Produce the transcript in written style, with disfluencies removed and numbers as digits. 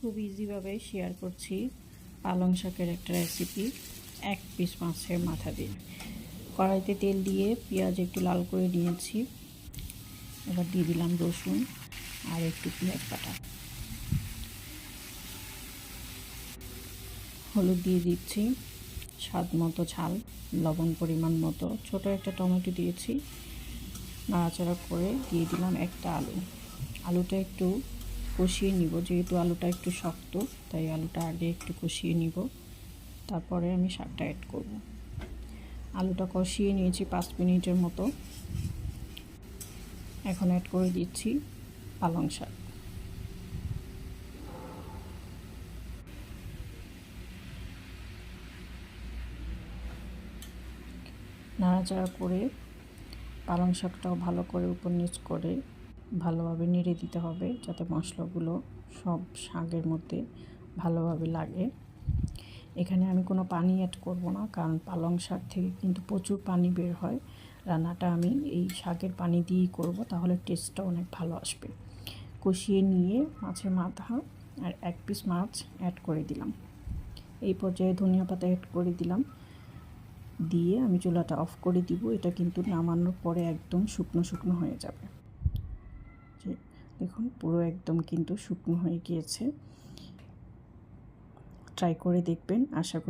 খুব ইজিভাবে শেয়ার করছি পালং শাকের একটা রেসিপি। 1 পিস মাছের মাথা দিয়ে কড়াইতে তেল দিয়ে পেঁয়াজ একটু লাল করে নিয়েছি। এবার দিয়ে দিলাম রসুন আর একটু পেঁয়াজ বাটা, হলুদ দিয়ে দিচ্ছি, স্বাদ মতো ঝাল, লবণ পরিমাণ মতো, ছোটো একটা টমেটো দিয়েছি। নাড়াচাড়া করে দিয়ে দিলাম একটা আলু। আলুটা একটু কষিয়ে নিব, যেহেতু আলুটা একটু শক্ত তাই আলুটা আগে একটু কষিয়ে নিব, তারপরে আমি শাকটা অ্যাড করব। আলুটা কষিয়ে নিয়েছি 5 মিনিটের মতো। এখন অ্যাড করে দিচ্ছি পালং শাক। নাড়াচাড়া করে পালং শাকটাও ভালো করে উপর নিচ করে ভালোভাবে নেড়ে দিতে হবে, যাতে মশলাগুলো সব শাকের মধ্যে ভালোভাবে লাগে। এখানে আমি কোনো পানি অ্যাড করব না, কারণ পালং শাক থেকে কিন্তু প্রচুর পানি বের হয়। রান্নাটা আমি এই শাকের পানি দিয়েই করব, তাহলে টেস্টটা অনেক ভালো আসবে। কষিয়ে নিয়ে মাছের মাথা আর 1 পিস মাছ অ্যাড করে দিলাম। এই পর্যায়ে ধনিয়া পাতা অ্যাড করে দিলাম, দিয়ে আমি চুলাটা অফ করে দিব। এটা কিন্তু নামানোর পরে একদম শুকনো শুকনো হয়ে যাবে। দেখুন পুরো একদম কিন্তু শুকনো হয়ে গিয়েছে। ট্রাই করে দেখবেন, আশা করি